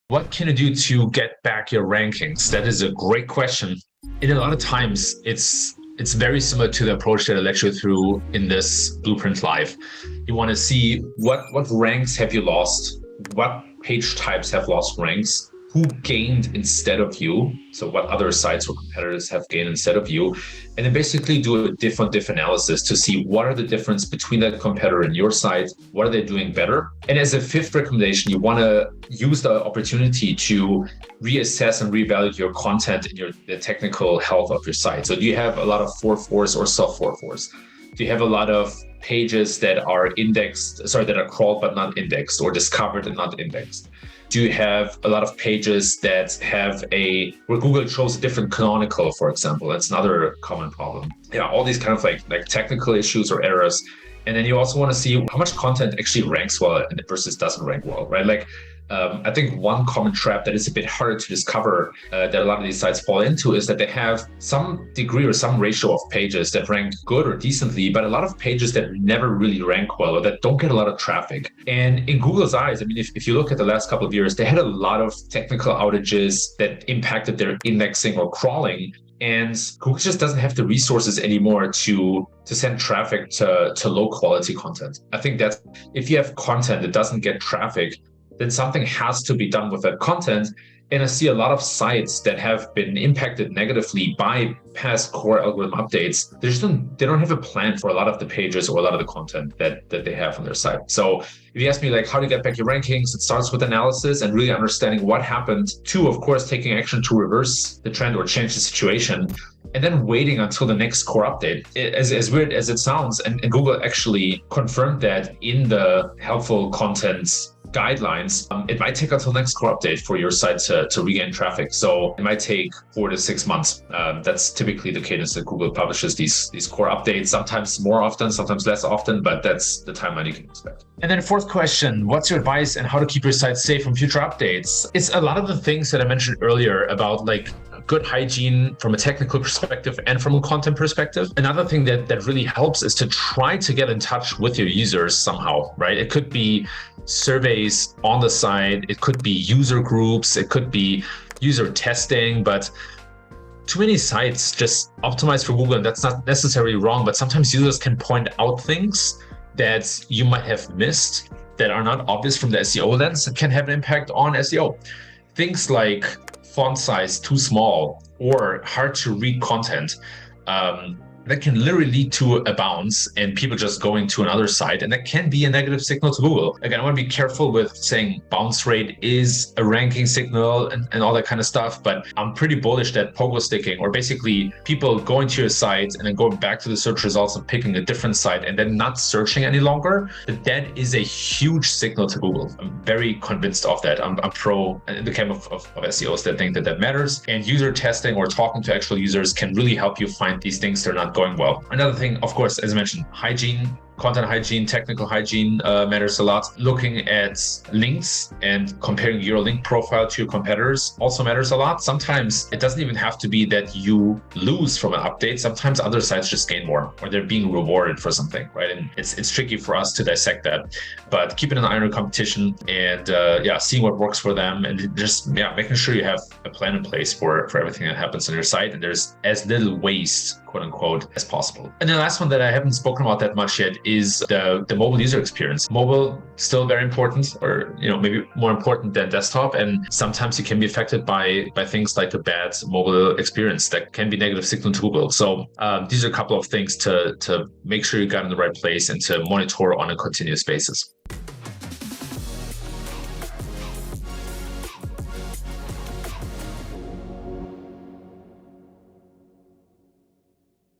What can you do to get back your rankings? That is a great question. And a lot of times it's very similar to the approach that I lectured through in this Blueprint Live. You want to see what ranks have you lost, what page types have lost ranks, who gained instead of you, so what other sites or competitors have gained instead of you, and then basically do a diff on diff analysis to see what are the difference between that competitor and your site, what are they doing better. And as a fifth recommendation, you want to use the opportunity to reassess and reevaluate your content and the technical health of your site. So do you have a lot of 4.4s or sub 4.4s? Do you have a lot of pages that are that are crawled but not indexed, or discovered and not indexed? Do you have a lot of pages that have where Google shows a different canonical, for example? That's another common problem. Yeah, all these kind of like technical issues or errors. And then you also want to see how much content actually ranks well versus doesn't rank well, right? I think one common trap that is a bit harder to discover that a lot of these sites fall into is that they have some degree or some ratio of pages that rank good or decently, but a lot of pages that never really rank well or that don't get a lot of traffic. And in Google's eyes, I mean, if you look at the last couple of years, they had a lot of technical outages that impacted their indexing or crawling. And Google just doesn't have the resources anymore to send traffic to low quality content. I think that if you have content that doesn't get traffic, then something has to be done with that content. And I see a lot of sites that have been impacted negatively by past core algorithm updates. They don't have a plan for a lot of the pages or a lot of the content that they have on their site. So if you ask me how to get back your rankings, it starts with analysis and really understanding what happened to, of course, taking action to reverse the trend or change the situation, and then waiting until the next core update. As weird as it sounds, and Google actually confirmed that in the helpful content guidelines, it might take until next core update for your site to regain traffic. So it might take 4 to 6 months. That's typically the cadence that Google publishes these core updates, sometimes more often, sometimes less often, but that's the timeline you can expect. And then fourth question, what's your advice on how to keep your site safe from future updates? It's a lot of the things that I mentioned earlier about good hygiene from a technical perspective and from a content perspective. Another thing that really helps is to try to get in touch with your users somehow, right? It could be surveys on the site, it could be user groups, it could be user testing, but too many sites just optimize for Google, and that's not necessarily wrong, but sometimes users can point out things that you might have missed that are not obvious from the SEO lens and can have an impact on SEO. Things like font size too small or hard to read content that can literally lead to a bounce and people just going to another site, and that can be a negative signal to Google. Again, I want to be careful with saying bounce rate is a ranking signal and all that kind of stuff, but I'm pretty bullish that pogo sticking, or basically people going to your site and then going back to the search results and picking a different site and then not searching any longer, that is a huge signal to Google. I'm very convinced of that. I'm pro in the camp of SEOs that think that matters, and user testing or talking to actual users can really help you find these things that are not going well. Another thing, of course, as I mentioned, hygiene, content hygiene, technical hygiene matters a lot. Looking at links and comparing your link profile to your competitors also matters a lot. Sometimes it doesn't even have to be that you lose from an update. Sometimes other sites just gain more, or they're being rewarded for something, right? And it's tricky for us to dissect that. But keeping an eye on your competition and seeing what works for them, and just making sure you have a plan in place for everything that happens on your site, and there's as little waste, quote unquote, as possible. And the last one that I haven't spoken about that much yet is the mobile user experience. Mobile, still very important, or maybe more important than desktop, and sometimes you can be affected by things like a bad mobile experience that can be negative signal to Google. So these are a couple of things to make sure you got in the right place and to monitor on a continuous basis.